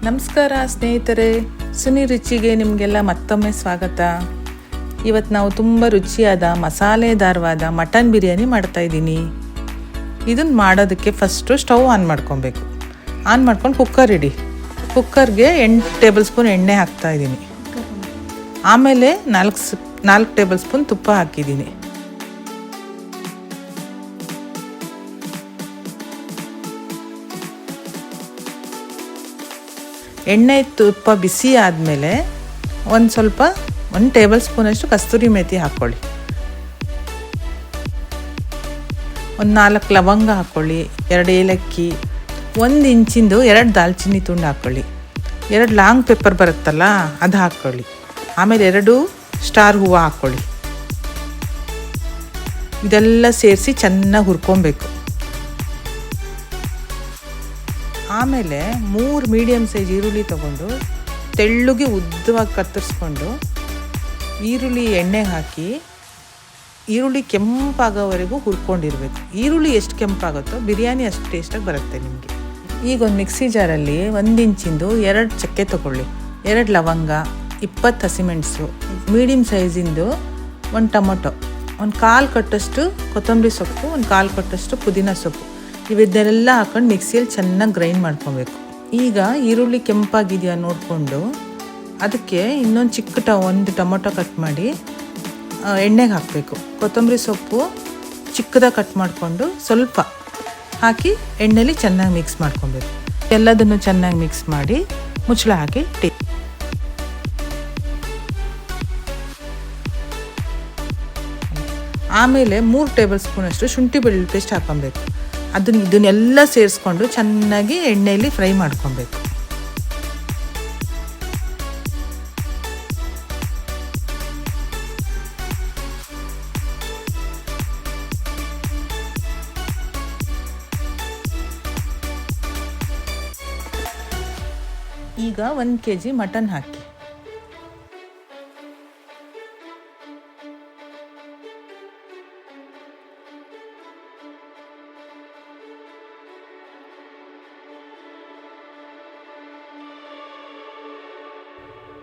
ನಮಸ್ಕಾರ ಸ್ನೇಹಿತರೆ, ಸುನಿ ರುಚಿಗೆ ನಿಮಗೆಲ್ಲ ಮತ್ತೊಮ್ಮೆ ಸ್ವಾಗತ. ಇವತ್ತು ನಾವು ತುಂಬ ರುಚಿಯಾದ ಮಸಾಲೆದಾರವಾದ ಮಟನ್ ಬಿರಿಯಾನಿ ಮಾಡ್ತಾಯಿದ್ದೀನಿ. ಇದನ್ನು ಮಾಡೋದಕ್ಕೆ ಫಸ್ಟು ಸ್ಟವ್ ಆನ್ ಮಾಡ್ಕೊಬೇಕು. ಆನ್ ಮಾಡ್ಕೊಂಡು ಕುಕ್ಕರ್ ಇಡಿ. ಕುಕ್ಕರ್ಗೆ 8 ಟೇಬಲ್ ಸ್ಪೂನ್ ಎಣ್ಣೆ ಹಾಕ್ತಾಯಿದ್ದೀನಿ. ಆಮೇಲೆ 4 ಟೇಬಲ್ ಸ್ಪೂನ್ ತುಪ್ಪ ಹಾಕಿದ್ದೀನಿ. ಎಣ್ಣೆ ತುಪ್ಪ ಬಿಸಿ ಆದಮೇಲೆ ಒಂದು ಟೇಬಲ್ ಸ್ಪೂನಷ್ಟು ಕಸ್ತೂರಿ ಮೇಥಿ ಹಾಕ್ಕೊಳ್ಳಿ. ಒಂದು 4 ಲವಂಗ ಹಾಕ್ಕೊಳ್ಳಿ, 2 ಏಲಕ್ಕಿ, 1 ಇಂಚಿಂದು 2 ದಾಲ್ಚಿನ್ನಿ ತುಂಡು ಹಾಕ್ಕೊಳ್ಳಿ, 2 ಲಾಂಗ್ ಪೆಪ್ಪರ್ ಬರುತ್ತಲ್ಲ ಅದು ಹಾಕ್ಕೊಳ್ಳಿ. ಆಮೇಲೆ 2 ಸ್ಟಾರ್ ಹೂವು ಹಾಕ್ಕೊಳ್ಳಿ. ಇದೆಲ್ಲ ಸೇರಿಸಿ ಚೆನ್ನಾಗಿ ಹುರ್ಕೊಬೇಕು. ಆಮೇಲೆ 3 ಮೀಡಿಯಮ್ ಸೈಜ್ ಈರುಳ್ಳಿ ತೊಗೊಂಡು ತೆಳ್ಳಗೆ ಉದ್ದವಾಗಿ ಕತ್ತರಿಸ್ಕೊಂಡು ಈರುಳ್ಳಿ ಎಣ್ಣೆಗೆ ಹಾಕಿ ಈರುಳ್ಳಿ ಕೆಂಪಾಗೋವರೆಗೂ ಹುರ್ಕೊಂಡಿರ್ಬೇಕು. ಈರುಳ್ಳಿ ಎಷ್ಟು ಕೆಂಪಾಗುತ್ತೋ ಬಿರಿಯಾನಿ ಅಷ್ಟು ಟೇಸ್ಟಾಗಿ ಬರುತ್ತೆ ನಿಮಗೆ. ಈಗ ಒಂದು ಮಿಕ್ಸಿ ಜಾರಲ್ಲಿ 1 ಇಂಚಿಂದು 2 ಚಕ್ಕೆ ತೊಗೊಳ್ಳಿ, 2 ಲವಂಗ, 20 ಹಸಿಮೆಣಸು, ಮೀಡಿಯಮ್ ಸೈಜಿಂದು 1 ಟೊಮೊಟೊ, 1/4 ಕಟ್ಟಷ್ಟು ಕೊತ್ತಂಬರಿ ಸೊಪ್ಪು, 1/4 ಕಟ್ಟಷ್ಟು ಪುದೀನ ಸೊಪ್ಪು, ಇವೆಲ್ಲ ಹಾಕೊಂಡು ಮಿಕ್ಸಿಯಲ್ಲಿ ಚೆನ್ನಾಗಿ ಗ್ರೈಂಡ್ ಮಾಡ್ಕೊಬೇಕು. ಈಗ ಈರುಳ್ಳಿ ಕೆಂಪಾಗಿದೆಯಾ ನೋಡಿಕೊಂಡು ಅದಕ್ಕೆ ಇನ್ನೊಂದು ಚಿಕ್ಕ 1 ಟೊಮೊಟೊ ಕಟ್ ಮಾಡಿ ಎಣ್ಣೆಗೆ ಹಾಕಬೇಕು. ಕೊತ್ತಂಬರಿ ಸೊಪ್ಪು ಚಿಕ್ಕದಾಗಿ ಕಟ್ ಮಾಡಿಕೊಂಡು ಸ್ವಲ್ಪ ಹಾಕಿ ಎಣ್ಣೆಲಿ ಚೆನ್ನಾಗಿ ಮಿಕ್ಸ್ ಮಾಡ್ಕೊಬೇಕು. ಎಲ್ಲದನ್ನು ಚೆನ್ನಾಗಿ ಮಿಕ್ಸ್ ಮಾಡಿ ಮುಚ್ಚಳ ಹಾಕಿ ಆಮೇಲೆ 3 ಟೇಬಲ್ ಸ್ಪೂನಷ್ಟು ಶುಂಠಿ ಬೆಳ್ಳುಳ್ಳಿ ಪೇಸ್ಟ್ ಹಾಕೊಬೇಕು. ಇದನ್ನೆಲ್ಲ ಸೇರಿಸ್ಕೊಂಡು ಚೆನ್ನಾಗಿ ಎಣ್ಣೆಯಲ್ಲಿ ಫ್ರೈ ಮಾಡ್ಕೊಬೇಕು. ಈಗ 1 kg ಮಟನ್ ಹಾಕಿ.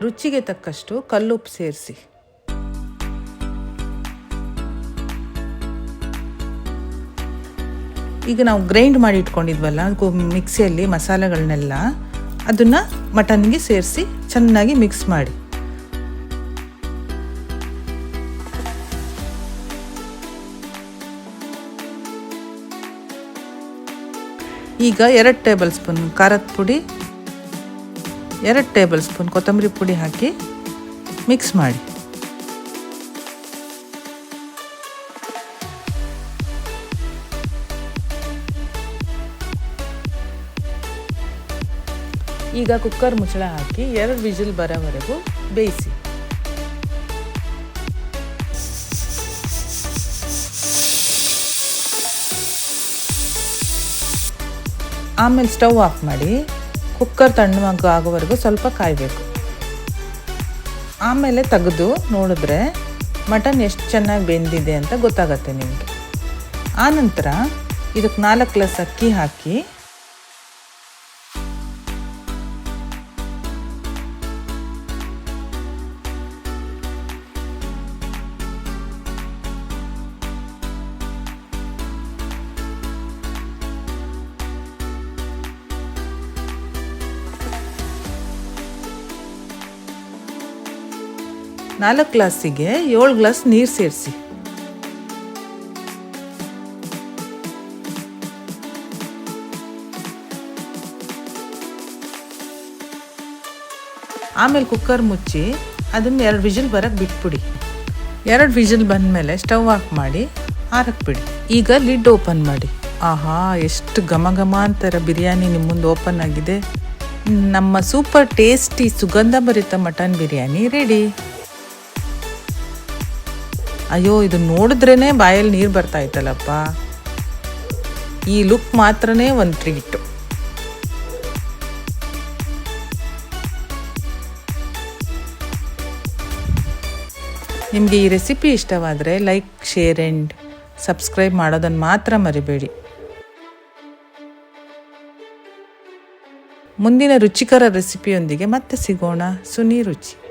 ರುಚಿಗೆ ತಕ್ಕಷ್ಟು ಕಲ್ಲುಪ್ಪು ಸೇರಿಸಿ. ಈಗ ನಾವು ಗ್ರೈಂಡ್ ಮಾಡಿ ಇಟ್ಕೊಂಡಿದ್ವಲ್ಲ ಮಿಕ್ಸಿಯಲ್ಲಿ ಮಸಾಲೆಗಳನ್ನೆಲ್ಲ ಅದನ್ನು ಮಟನ್ಗೆ ಸೇರಿಸಿ ಚೆನ್ನಾಗಿ ಮಿಕ್ಸ್ ಮಾಡಿ. ಈಗ 2 ಟೇಬಲ್ ಸ್ಪೂನ್ ಖಾರದ ಪುಡಿ, 2 ಟೇಬಲ್ ಸ್ಪೂನ್ ಕೊತ್ತಂಬರಿ ಪುಡಿ ಹಾಕಿ ಮಿಕ್ಸ್ ಮಾಡಿ. ಈಗ ಕುಕ್ಕರ್ ಮುಚ್ಚಳ ಹಾಕಿ 2 ವಿಜಿಲ್ ಬರೋವರೆಗೂ ಬೇಯಿಸಿ. ಆಮೇಲೆ ಸ್ಟವ್ ಆಫ್ ಮಾಡಿ ಕುಕ್ಕರ್ ತಣ್ಣಗೆ ಆಗೋವರೆಗೂ ಸ್ವಲ್ಪ ಕಾಯಬೇಕು. ಆಮೇಲೆ ತೆಗೆದು ನೋಡಿದ್ರೆ ಮಟನ್ ಎಷ್ಟು ಚೆನ್ನಾಗಿ ಬೆಂದಿದೆ ಅಂತ ಗೊತ್ತಾಗತ್ತೆ ನಿಮಗೆ. ಆನಂತರ ಇದಕ್ಕೆ 4 ಗ್ಲಾಸ್ ಅಕ್ಕಿ ಹಾಕಿ ನಾಲ್ಕು ಗ್ಲಾಸಿಗೆ 7 ಗ್ಲಾಸ್ ನೀರು ಸೇರಿಸಿ. ಆಮೇಲೆ ಕುಕ್ಕರ್ ಮುಚ್ಚಿ ಅದನ್ನು 2 ವಿಜಿಲ್ ಬರೋಕ್ಕೆ ಬಿಟ್ಬಿಡಿ. 2 ವಿಜಿಲ್ ಬಂದಮೇಲೆ ಸ್ಟವ್ ಆಫ್ ಮಾಡಿ ಆರಕ್ಕೆ ಬಿಡಿ. ಈಗ ಲಿಡ್ ಓಪನ್ ಮಾಡಿ. ಆಹಾ, ಎಷ್ಟು ಘಮ ಘಮ ಅಂತರ ಬಿರಿಯಾನಿ ನಿಮ್ಮ ಮುಂದೆ ಓಪನ್ ಆಗಿದೆ. ನಮ್ಮ ಸೂಪರ್ ಟೇಸ್ಟಿ ಸುಗಂಧ ಭರಿತ ಮಟನ್ ಬಿರಿಯಾನಿ ರೆಡಿ. ಅಯ್ಯೋ, ಇದು ನೋಡಿದ್ರೇ ಬಾಯಲ್ಲಿ ನೀರು ಬರ್ತಾ ಇತ್ತಲ್ಲಪ್ಪ. ಈ ಲುಕ್ ಮಾತ್ರನೇ ಒಂದು ಟ್ರೀಟು. ನಿಮಗೆ ಈ ರೆಸಿಪಿ ಇಷ್ಟವಾದರೆ ಲೈಕ್, ಶೇರ್ ಆ್ಯಂಡ್ ಸಬ್ಸ್ಕ್ರೈಬ್ ಮಾಡೋದನ್ನು ಮಾತ್ರ ಮರಿಬೇಡಿ. ಮುಂದಿನ ರುಚಿಕರ ರೆಸಿಪಿಯೊಂದಿಗೆ ಮತ್ತೆ ಸಿಗೋಣ. ಸುನಿ ರುಚಿ.